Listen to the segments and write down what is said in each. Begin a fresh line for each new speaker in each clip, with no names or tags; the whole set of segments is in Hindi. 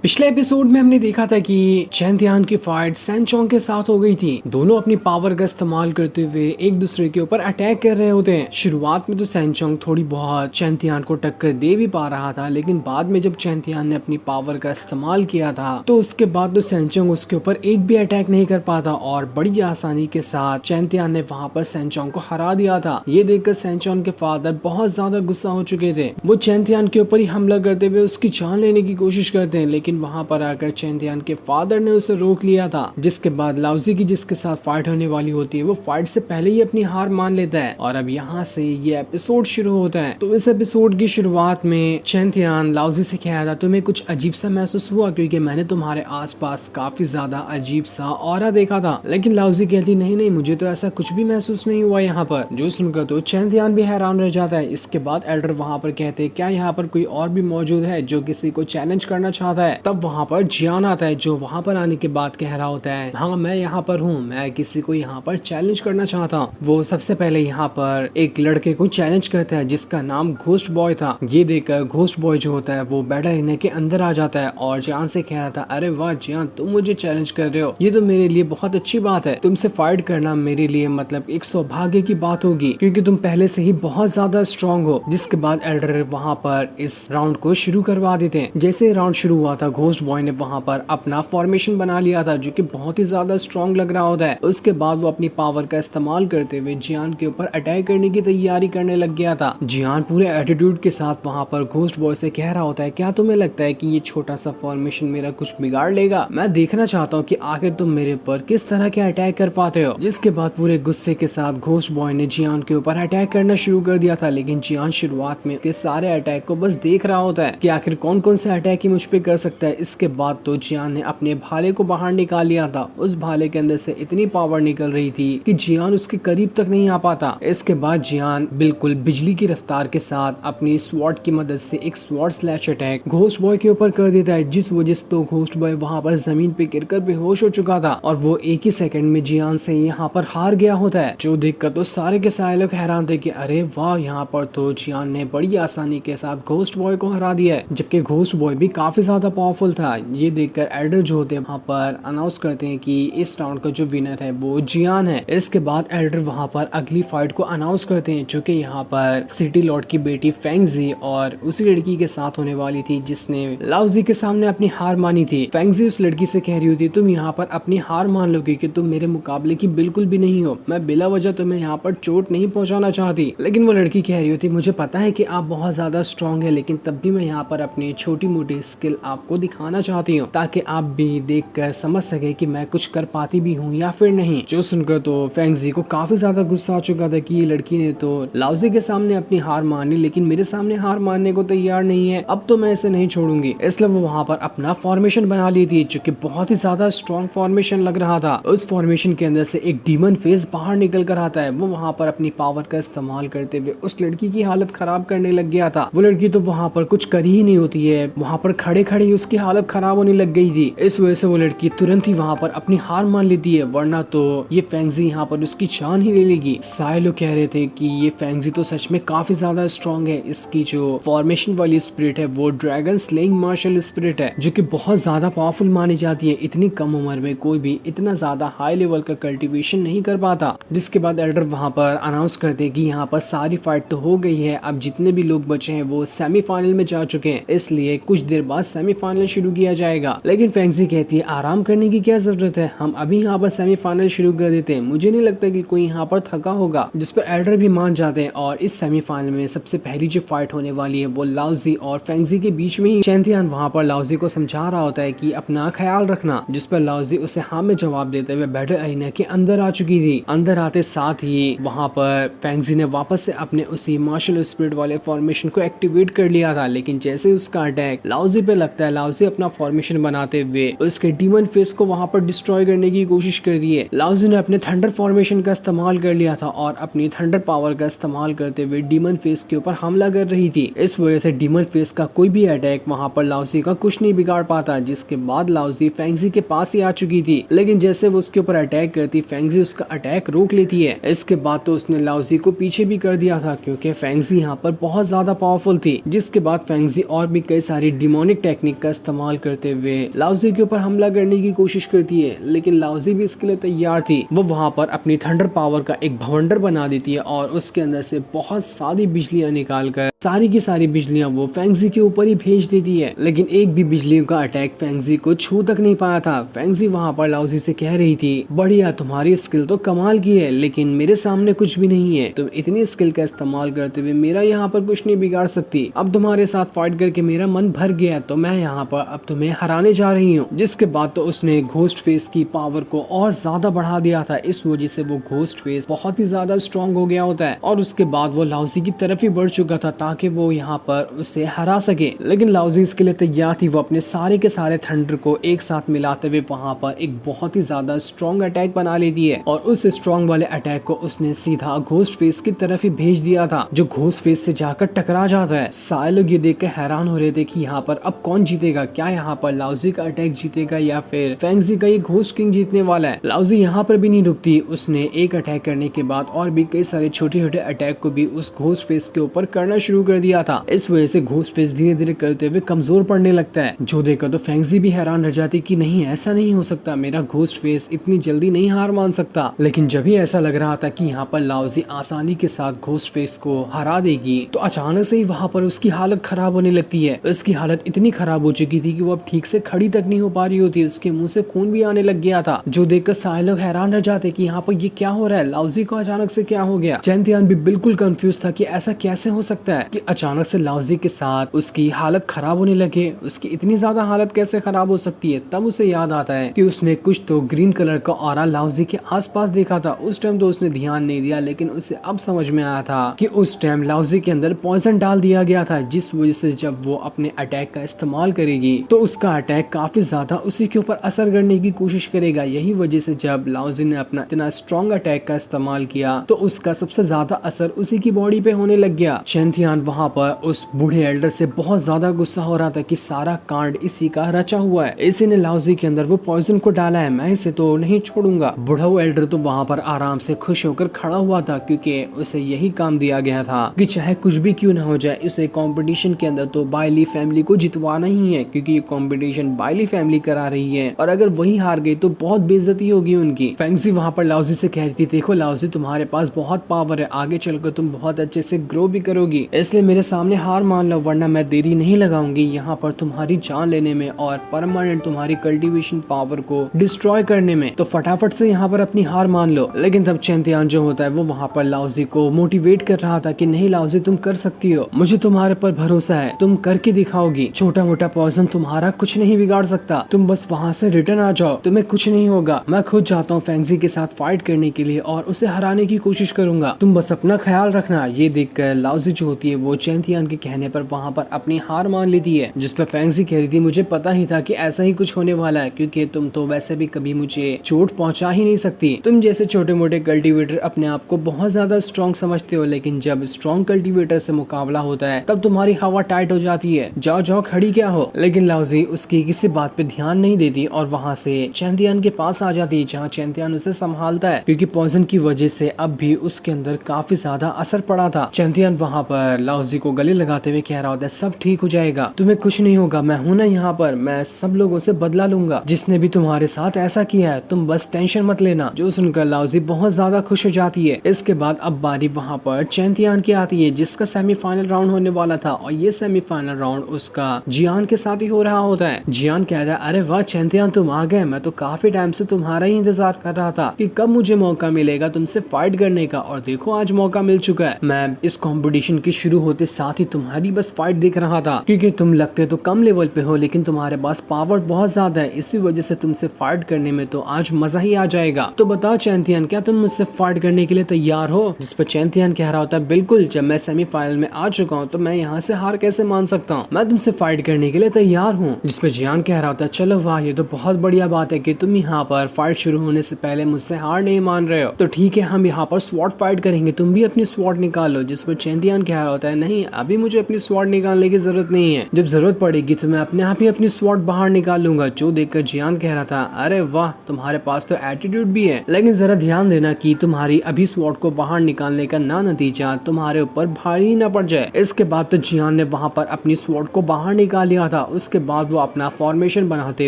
पिछले एपिसोड में हमने देखा था कि चैन तियान की फाइट सैन चोंग के साथ हो गई थी। दोनों अपनी पावर का इस्तेमाल करते हुए एक दूसरे के ऊपर अटैक कर रहे होते हैं। शुरुआत में तो सैन चोंग थोड़ी बहुत चैन तियान को टक्कर दे भी पा रहा था, लेकिन बाद में जब चैन तियान ने अपनी पावर का इस्तेमाल किया था तो उसके बाद तो सैन चोंग उसके ऊपर एक भी अटैक नहीं कर पाता और बड़ी आसानी के साथ चैन तियान ने वहाँ पर सैन चोंग को हरा दिया था। ये देखकर सैन चोंग के फादर बहुत ज्यादा गुस्सा हो चुके थे। वो चैन तियान के ऊपर ही हमला करते हुए उसकी जान लेने की कोशिश करते हैं, लेकिन वहाँ पर आकर चैन तियान के फादर ने उसे रोक लिया था। जिसके बाद लाउजी की जिसके साथ फाइट होने वाली होती है वो फाइट से पहले ही अपनी हार मान लेता है और अब यहाँ से ये एपिसोड शुरू होता है। तो इस एपिसोड की शुरुआत में चैन तियान लाउजी से कह रहा था, तुम्हें कुछ अजीब सा महसूस हुआ क्योंकि मैंने तुम्हारे आसपास काफी ज्यादा अजीब सा ऑरा देखा था। लेकिन लाउजी कहती नहीं नहीं, मुझे तो ऐसा कुछ भी महसूस नहीं हुआ यहाँ पर। जो सुनकर तो चैन तियान भी हैरान रह जाता है। इसके बाद एल्डर वहाँ पर कहते हैं, क्या यहाँ पर कोई और भी मौजूद है जो किसी को चैलेंज करना चाहता है? तब वहाँ पर जियान आता है जो वहाँ पर आने के बाद कह रहा होता है, हाँ मैं यहाँ पर हूँ, मैं किसी को यहाँ पर चैलेंज करना चाहता हूँ। वो सबसे पहले यहाँ पर एक लड़के को चैलेंज करता है जिसका नाम घोस्ट बॉय था। ये देखकर घोस्ट बॉय जो होता है वो बैड अरीना के अंदर आ जाता है और जियान से कह रहा था, अरे वाह जियान, तुम मुझे चैलेंज कर रहे हो, ये तो मेरे लिए बहुत अच्छी बात है। तुमसे फाइट करना मेरे लिए मतलब एक सौभाग्य की बात होगी क्योंकि तुम पहले से ही बहुत ज्यादा स्ट्रॉन्ग हो। जिसके बाद एल्डर वहाँ पर इस राउंड को शुरू करवा देते हैं। जैसे राउंड शुरू हुआ था घोस्ट बॉय ने वहाँ पर अपना फॉर्मेशन बना लिया था जो कि बहुत ही ज्यादा स्ट्रॉन्ग लग रहा होता है। उसके बाद वो अपनी पावर का इस्तेमाल करते हुए जियान के ऊपर अटैक करने की तैयारी करने लग गया था। जियान पूरे एटीट्यूड के साथ वहाँ पर घोस्ट बॉय से कह रहा होता है, क्या तुम्हें लगता है कि ये छोटा सा फॉर्मेशन मेरा कुछ बिगाड़ लेगा? मैं देखना चाहता हूँ कि आखिर तुम मेरे ऊपर किस तरह के अटैक कर पाते हो। जिसके बाद पूरे गुस्से के साथ घोस्ट बॉय ने जियान के ऊपर अटैक करना शुरू कर दिया था, लेकिन जियान शुरुआत में के सारे अटैक को बस देख रहा होता है कि आखिर कौन कौन से अटैक ही मुझ पे कर सकता है। इसके बाद तो जियान ने अपने भाले को बाहर निकाल लिया था। उस भाले के अंदर से इतनी पावर निकल रही थी कि जियान उसके करीब तक नहीं आ पाता। इसके बाद जियान बिल्कुल बिजली की रफ्तार के साथ अपनी स्वॉर्ड की मदद से एक sword slash attack ghost boy के ऊपर कर देता है, जिस वजह से तो घोस्ट बॉय वहाँ पर जमीन पे गिरकर बेहोश हो चुका था और वो एक ही सेकंड में जियान से यहाँ पर हार गया होता है। जो देखकर तो सारे के सारे लोग हैरान थे कि अरे वाह, यहाँ पर तो जियान ने बड़ी आसानी के साथ घोस्ट बॉय को हरा दिया है, जबकि घोस्ट बॉय भी काफी ज्यादा पावरफुल था। ये देखकर एल्डर जो होते हैं वहाँ पर अनाउंस करते हैं कि इस राउंड का जो विनर है वो जियान है। इसके बाद एल्डर वहाँ पर अगली फाइट को अनाउंस करते हैं जो कि यहाँ पर सिटी लॉर्ड की बेटी फेंगजी और उसी लड़की के साथ होने वाली थी जिसने लाउजी के सामने अपनी हार मानी थी। फेंगजी उस लड़की से कह रही होती, तुम यहाँ पर अपनी हार मान लोगे कि तुम मेरे मुकाबले की बिल्कुल भी नहीं हो, मैं बिला वजह तुम्हें यहाँ पर चोट नहीं पहुँचाना चाहती। लेकिन वो लड़की कह रही होती, मुझे पता है कि आप बहुत ज्यादा स्ट्रॉन्ग है, लेकिन तब भी मैं यहाँ पर अपनी छोटी मोटी स्किल आपको दिखाना चाहती हूँ ताकि आप भी देखकर समझ सके कि मैं कुछ कर पाती भी हूँ या फिर नहीं। जो सुनकर तो फेंगजी को काफी ज्यादा गुस्सा आ चुका था कि ये लड़की ने तो लाउजी के सामने अपनी हार मान ली, लेकिन मेरे सामने हार मानने को तैयार नहीं है, अब तो मैं इसे नहीं छोड़ूंगी। इसलिए वो वहाँ पर अपना फॉर्मेशन बना ली थी जो कि बहुत ही ज्यादा स्ट्रॉन्ग फॉर्मेशन लग रहा था। उस फॉर्मेशन के अंदर से एक डीमन फेस बाहर निकल कर आता है। वो वहाँ पर अपनी पावर का इस्तेमाल करते हुए उस लड़की की हालत खराब करने लग गया था। वो लड़की तो वहाँ पर कुछ कर ही नहीं होती है, वहाँ पर खड़े खड़े ही उसकी हालत खराब होने लग गई थी। इस वजह से वो लड़की तुरंत ही वहाँ पर अपनी हार मान लेती है, वरना तो ये फेंगजी यहाँ पर उसकी जान ही ले लेगी। सारे लोग कह रहे थे कि ये फेंगजी तो सच में काफी ज्यादा स्ट्रॉन्ग है, इसकी जो फॉर्मेशन वाली स्पिरिट है वो ड्रैगन स्लेइंग मार्शल स्पिरिट है जो कि बहुत ज्यादा पावरफुल मानी जाती है। इतनी कम उम्र में कोई भी इतना ज्यादा हाई लेवल का कल्टीवेशन नहीं कर पाता। जिसके बाद एल्डर वहाँ पर अनाउंस करते कि यहाँ पर सारी फाइट तो हो गई है, अब जितने भी लोग बचे हैं वो सेमीफाइनल में जा चुके हैं, इसलिए कुछ देर बाद सेमीफाइनल शुरू किया जाएगा। लेकिन फेंगजी कहती है, आराम करने की क्या जरूरत है, हम अभी यहाँ पर सेमीफाइनल शुरू कर देते हैं, मुझे नहीं लगता कि कोई यहाँ पर थका होगा। जिस पर एल्डर भी मान जाते हैं और इस सेमीफाइनल में सबसे पहली जो फाइट होने वाली है वो लाउजी और फेंगजी के बीच में ही। चैन तियान वहाँ पर लाउजी को समझा रहा होता है कि अपना ख्याल रखना, जिस पर लाउजी उसे हाँ में जवाब देते हुए बैटल अरीना के अंदर आ चुकी थी। अंदर आते साथ ही वहाँ पर फेंगजी ने वापस से अपने उसी मार्शल स्पिरिट वाले फॉर्मेशन को एक्टिवेट कर लिया था, लेकिन जैसे उसका अटैक लाउजी पे लगता है, लाउजी अपना फॉर्मेशन बनाते हुए उसके डीमन फेस को वहाँ पर डिस्ट्रॉय करने की कोशिश कर दी है। लाउजी ने अपने थंडर फॉर्मेशन का इस्तेमाल कर लिया था और अपनी थंडर पावर का इस्तेमाल करते हुए डीमन फेस के ऊपर हमला कर रही थी। इस वजह से डीमन फेस का कोई भी अटैक वहाँ पर लाउजी का कुछ नहीं बिगाड़ पाता। जिसके बाद लाउजी फेंगजी के पास ही आ चुकी थी, लेकिन जैसे वो उसके ऊपर अटैक करती, फेंगजी उसका अटैक रोक लेती है। इसके बाद तो उसने लाउजी को पीछे भी कर दिया था क्योंकि फेंगजी यहाँ पर बहुत ज्यादा पावरफुल थी। जिसके बाद फेंगजी और भी कई सारी डिमोनिक टेक्निक का का इस्तेमाल करते हुए लाओजी के ऊपर हमला करने की कोशिश करती है, लेकिन लाओजी भी इसके लिए तैयार थी। वो वहाँ पर अपनी थंडर पावर का एक भवंडर बना देती है और उसके अंदर से बहुत सारी बिजलियां निकाल कर सारी की सारी बिजलियां वो फेंगजी के ऊपर ही भेज देती है, लेकिन एक भी बिजलियों का अटैक फेंगजी को छू तक नहीं पाया था। फेंगजी वहाँ पर लाओजी से कह रही थी, बढ़िया, तुम्हारी स्किल तो कमाल की है, लेकिन मेरे सामने कुछ भी नहीं है। तुम इतनी स्किल का इस्तेमाल करते हुए मेरा यहाँ पर कुछ नहीं बिगाड़ सकती। अब तुम्हारे साथ फाइट करके मेरा मन भर गया, तो मैं यहाँ पर अब तुम्हें हराने जा रही हूँ। जिसके बाद तो उसने घोस्ट फेस की पावर को और ज्यादा बढ़ा दिया था। इस वजह से वो घोस्ट फेस बहुत ही ज्यादा स्ट्रॉन्ग हो गया होता है और उसके बाद वो लाओजी की तरफ ही बढ़ चुका था ताकि वो यहाँ पर उसे हरा सके। लेकिन लाओजी इसके लिए तैयार थी। वो अपने सारे के सारे थंडर को एक साथ मिलाते हुए वहाँ पर एक बहुत ही ज्यादा स्ट्रॉन्ग अटैक बना लेती है और उस स्ट्रॉन्ग वाले अटैक को उसने सीधा घोस्ट फेस की तरफ ही भेज दिया था, जो घोस्ट फेस से जाकर टकरा जाता है। सारे लोग ये देखकर हैरान हो रहे थे कि यहाँ पर अब कौन जीतेगा, क्या यहाँ पर लाओजी का अटैक जीतेगा या फिर फेंगजी का ये घोस्ट किंग जीतने वाला है। लाओजी यहाँ पर भी नहीं रुकती। उसने एक अटैक करने के बाद और भी कई सारे छोटे छोटे अटैक को भी उस घोस्ट फेस के ऊपर करना शुरू कर दिया था। इस वजह से घोस्ट फेस धीरे धीरे करते हुए कमजोर पड़ने लगता है, जो देखकर तो फेंगजी भी हैरान रह जाती कि नहीं, ऐसा नहीं हो सकता, मेरा घोस्ट फेस इतनी जल्दी नहीं हार मान सकता। लेकिन जब ही ऐसा लग रहा था कि यहाँ पर लाओजी आसानी के साथ घोस्ट फेस को हरा देगी, तो अचानक से ही वहाँ पर उसकी हालत खराब होने लगती है। उसकी हालत इतनी खराब हो चुकी थी कि वो अब ठीक से खड़ी तक नहीं हो पा रही होती। उसके मुंह से खून भी आने लग गया था, जो देखकर सारे लोग हैरान रह जाते कि यहाँ पर ये क्या हो रहा है, लाओजी को अचानक से क्या हो गया। चैंतियान भी बिल्कुल कंफ्यूज था कि ऐसा कैसे हो सकता है कि अचानक से लाओजी के साथ उसकी हालत खराब होने लगे। उसकी इतनी ज्यादा हालत कैसे खराब हो सकती है। तब उसे याद आता है कि उसने कुछ तो ग्रीन कलर का ऑरा लाओजी के आसपास देखा था। उस टाइम तो उसने ध्यान नहीं दिया, लेकिन उसे अब समझ में आया था कि उस टाइम लाओजी के अंदर पॉइजन डाल दिया गया था, जिस वजह से जब वो अपने अटैक का इस्तेमाल करेगी तो उसका अटैक काफी ज्यादा उसी के ऊपर असर करने की कोशिश करेगा। यही वजह से जब लाओजी ने अपना इतना स्ट्रॉन्ग अटैक का इस्तेमाल किया तो उसका सबसे ज्यादा असर उसी की बॉडी पे होने लग गया। चैंतियान वहाँ पर उस बूढ़े एल्डर से बहुत ज्यादा गुस्सा हो रहा था कि सारा कांड इसी का रचा हुआ है, इसी ने लाओजी के अंदर वो पॉइजन को डाला है, मैं इसे तो नहीं छोड़ूंगा। बूढ़ा एल्डर तो वहाँ पर आराम से खुश होकर खड़ा हुआ था, क्योंकि उसे यही काम दिया गया था कि चाहे कुछ भी क्यों ना हो जाए, उसे कंपटीशन के अंदर तो बाइली फैमिली को जितवाना ही है, क्योंकि ये कंपटीशन बाइली फैमिली करा रही है और अगर वही हार गई तो बहुत बेइज्जती होगी उनकी। फेंगजी वहाँ पर लाओजी से कह रही थी, देखो लाओजी, तुम्हारे पास बहुत पावर है, आगे चलकर तुम बहुत अच्छे से ग्रो भी करोगी, इसलिए मेरे सामने हार मान लो, वरना मैं देरी नहीं लगाऊंगी यहाँ पर तुम्हारी जान लेने में और परमानेंट तुम्हारी कल्टीवेशन पावर को डिस्ट्रॉय करने में। तो फटाफट से यहाँ पर अपनी हार मान लो। लेकिन तब चैंतियान जो होता है वो वहाँ पर लाओजी को मोटिवेट कर रहा था कि नहीं लाओजी, तुम कर सकती हो, मुझे तुम्हारे पर भरोसा है, तुम करके दिखाओगी, छोटा मोटा पॉइजन तुम्हारा कुछ नहीं बिगाड़ सकता, तुम बस वहाँ से रिटर्न आ जाओ, तुम्हें कुछ नहीं होगा। मैं खुद जाता हूँ फेंगजी के साथ फाइट करने के लिए और उसे हराने की कोशिश करूंगा, तुम बस अपना ख्याल रखना। ये देखकर लाओजी जो होती है वो चैंतियान के कहने पर वहाँ पर अपनी हार मान लेती है, जिस पर फेंगजी कह रही थी, मुझे पता ही था कि ऐसा ही कुछ होने वाला है, क्योंकि तुम तो वैसे भी कभी मुझे चोट पहुंचा ही नहीं सकती। तुम जैसे छोटे मोटे कल्टीवेटर अपने आप को बहुत ज्यादा स्ट्रॉन्ग समझते हो, लेकिन जब स्ट्रॉन्ग कल्टीवेटर से मुकाबला होता है तब तुम्हारी हवा टाइट हो जाती है, जाओ जाओ खड़ी क्या हो। लेकिन लाओजी उसकी किसी बात पे ध्यान नहीं देती और वहाँ से चैंतियान के पास आ जाती है, जहाँ चैंतियान उसे संभालता है, क्योंकि पॉइजन की वजह से अब भी उसके अंदर काफी ज्यादा असर पड़ा था। चैंतियान वहाँ पर लाओजी को गले लगाते हुए कह रहा होता है, सब ठीक हो जाएगा, तुम्हें कुछ नहीं होगा, मैं हूं ना यहाँ पर, मैं सब लोगों से बदला लूंगा जिसने भी तुम्हारे साथ ऐसा किया है, तुम बस टेंशन मत लेना। जो सुनकर लाओजी बहुत ज्यादा खुश हो जाती है। इसके बाद अब बारी वहाँ पर चैंतियान की आती है, जिसका सेमीफाइनल राउंड होने वाला था और ये सेमीफाइनल राउंड उसका जियान के साथ ही हो रहा होता है। जियान कहता है, अरे वाह चैंतियान, तुम आ गए, मैं तो काफी टाइम से तुम्हारा ही इंतजार कर रहा था कि कब मुझे मौका मिलेगा तुमसे फाइट करने का, और देखो आज मौका मिल चुका है। मैं इस कंपटीशन के शुरू होते साथ ही तुम्हारी बस फाइट देख रहा था, क्योंकि तुम लगते तो कम लेवल पे हो लेकिन तुम्हारे पास पावर बहुत ज्यादा है, इसी वजह से तुमसे फाइट करने में तो आज मजा ही आ जाएगा। तो बताओ चैंतियान, क्या तुम मुझसे फाइट करने के लिए तैयार हो? जिस पर चैंतियान कह रहा होता है, बिल्कुल, जब मैं सेमीफाइनल में आ चुका हूँ तो मैं यहाँ से हार कैसे मान सकता हूँ, मैं तुमसे फाइट करने के लिए तैयार हूँ। जिस पर जियान कह रहा होता है, चलो वाह, ये तो बहुत बढ़िया बात है कि तुम यहाँ पर फाइट शुरू होने से पहले मुझसे हार नहीं मान रहे हो, तो ठीक है, हम यहाँ पर स्वॉर्ड फाइट करेंगे, तुम भी अपनी स्वॉर्ड निकालो। जिस पर चैंतियान कह रहा होता है, नहीं, अभी मुझे अपनी स्वॉर्ड निकालने की जरूरत नहीं है, जब जरूरत पड़ेगी तो मैं अपने आप ही अपनी स्वॉर्ड बाहर निकाल लूंगा। जो देखकर जियान कह रहा था, अरे वाह, तुम्हारे पास तो एटीट्यूड भी है, लेकिन जरा ध्यान देना कि तुम्हारी अभी स्वॉर्ड को बाहर निकालने का ना नतीजा तुम्हारे ऊपर भारी न पड़ जाए। इसके बाद तो जियान ने वहाँ पर अपनी स्वॉर्ड को बाहर निकाल लिया था था। उसके बाद वो अपना फॉर्मेशन बनाते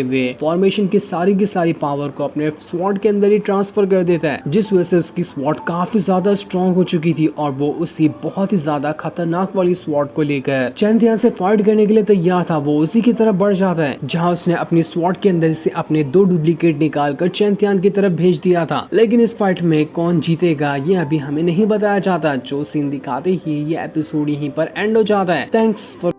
हुए फॉर्मेशन की सारी पावर को अपने स्वॉर्ड के अंदर ही ट्रांसफर कर देता है, जिस वजह से उसकी स्वॉर्ड काफी ज्यादा स्ट्रॉन्ग हो चुकी थी और वो उसी बहुत ही ज्यादा खतरनाक वाली स्वॉर्ड को लेकर चैंथियान से फाइट करने के लिए तैयार था। वो उसी की तरफ बढ़ जाता है जहाँ उसने अपनी स्वॉर्ड के अंदर से अपने 2 डुप्लीकेट निकालकर चैंथियान की तरफ भेज दिया था। लेकिन इस फाइट में कौन जीतेगा ये अभी हमें नहीं बताया जाता। जो सीन दिखाते ही ये एपिसोड यहीं पर एंड हो जाता है। Thanks for